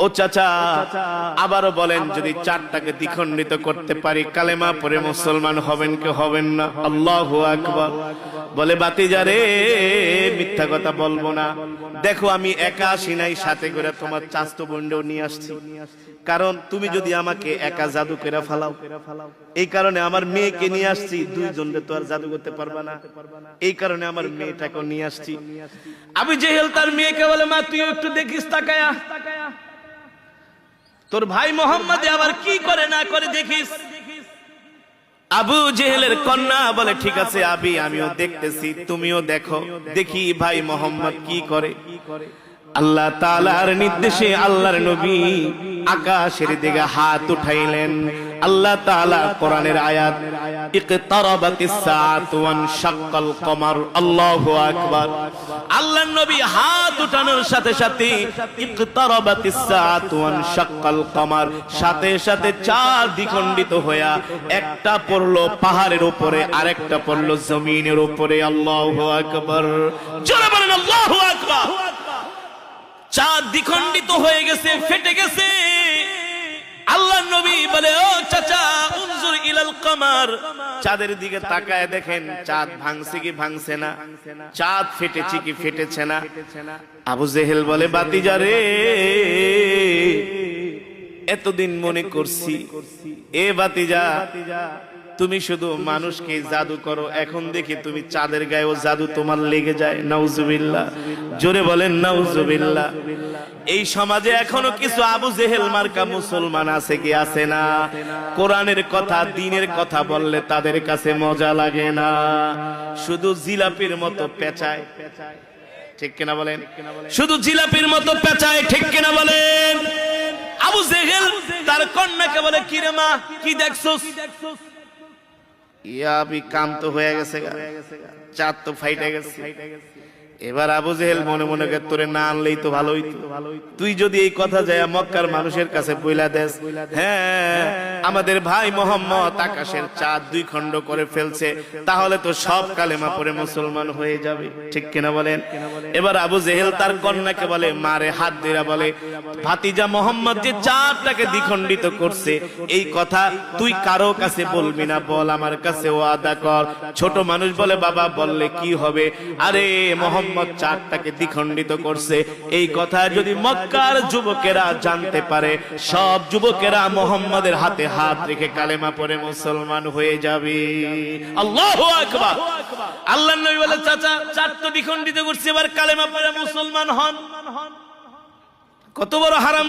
ও চাচা আবারও বলেন, যদি চারটাকে দ্বিখণ্ডিত করতে পারি কালেমা পড়ে মুসলমান হবেন কি হবেন না? আল্লাহু আকবার। বলে বাতিজা রে, মিথ্যা কথা বলবো না। দেখো আমি একা আসি নাই, সাথে করে তোমার চাচতো বোনও নিয়ে আসছি। কারণ তুমি যদি আমাকে একা জাদু করে ফালাও, এই কারণে আমার মেয়েকে নিয়ে আসছি। দুইজনকে তো আর জাদু করতে পারবা না, এই কারণে আমার মেয়েটাকে নিয়ে আসছি। আবু জেহেল তার মেয়েকে বলে, মা তুই একটু দেখিস তাকায়া, তোর ভাই মোহাম্মদ আবার কি করে না করে দেখিস। আবু জেহেলের কন্যা বলে, ঠিক আছে আবি, আমিও দেখতেছি, তুমিও দেখো, দেখি ভাই মোহাম্মদ কি করে। আল্লাহ তাআলার নির্দেশে আল্লাহর নবী আকাশের দিকে হাত উঠাইলেন। আল্লাহ তাআলা কোরআনের আয়াত, ইকতারাবাতিস সাআতু ওয়ানশাক্কাল কমার। আল্লাহু আকবার। আল্লাহর নবী হাত উঠানোর সাথে সাথে ইকতারাবাতিস সাআতু ওয়ানশাক্কাল কমার, সাথে সাথে চাঁদ দ্বিখণ্ডিত হইয়া একটা পড়লো পাহাড়ের উপরে, আরেকটা পড়লো জমিনের উপরে। আল্লাহু আকবার। জোরে বলেন আল্লাহু আকবার। চাঁদ দ্বিখণ্ডিত হয়ে গেছে, ফেটে গেছে। আল্লাহর নবী বলে, ও চাচা উনজুর ইলাল কমার, চাঁদের দিকে তাকায় দেখেন চাঁদ ভাঙছে কি ভাঙছে না, চাঁদ ফেটেছে কি ফেটেছে না। আবু জেহেল বলে, বাতিজা রে, এতদিন মনে করছি এ বাতিজা তুমি শুধু মানুষকে জাদু করো, এখন দেখি তুমি চাঁদের গায়েও জাদু তোমার লেগে যায়। নাউজুবিল্লাহ। জোরে বলেন নাউজুবিল্লাহ। এই সমাজে এখনো কিছু আবু জেহেল মার্কা মুসলমান আছে কি আছে না? কোরআনের কথা দ্বীনের কথা বললে তাদের কাছে মজা লাগে না, শুধু জিলাপির মতো পেঁচায়। ঠিক কিনা বলেন? শুধু জিলাপির মতো পেঁচায়। ঠিক কিনা বলেন? আবু জেহেল তার কন্যাকে বলে, কি রে মা, কি দেখছস? ইয়া আমি কাম তো হয়ে গেছে, চাঁদ তো ফাইটে গেছে। এবার আবু জেহেল মনে মনে করে, তোরে না আনলেই তো ভালো হইতো, তুই যদি এই কথা যায় মক্কার মানুষের কাছে বইলা দেস, হ্যাঁ আমাদের ভাই মোহাম্মদ আকাশের চাঁদ দুই খণ্ড করে ফেলছে, তাহলে তো সব কালেমা পড়ে মুসলমান হয়ে যাবে। ঠিক কিনা বলেন? এবার আবু জেহেল তার কন্যাকে বলে, মারে হাত দিয়া বলে, ভাতিজা মোহাম্মদ যে চাঁদটাকে দ্বিখণ্ডিত করছে এই কথা তুই কারো কাছে বলবি না, বল আমার কাছে ওয়াদা কর। ছোট মানুষ বলে, বাবা বললে কি হবে? আরে মোহাম্মদ চাঁদটাকে দ্বিখণ্ডিত করছে, এই কথা যদি মক্কার যুবকেরা জানতে পারে, সব যুবকেরা মোহাম্মদের হাতে হাত রেখে কালেমা পড়ে মুসলমান হয়ে যাবে। আল্লাহু আকবার। আল্লাহর নবী বলে, চাচা চাঁদ তো দ্বিখণ্ডিত করছে, এবার কালেমা পড়ে মুসলমান হন। কত বড় হারাম!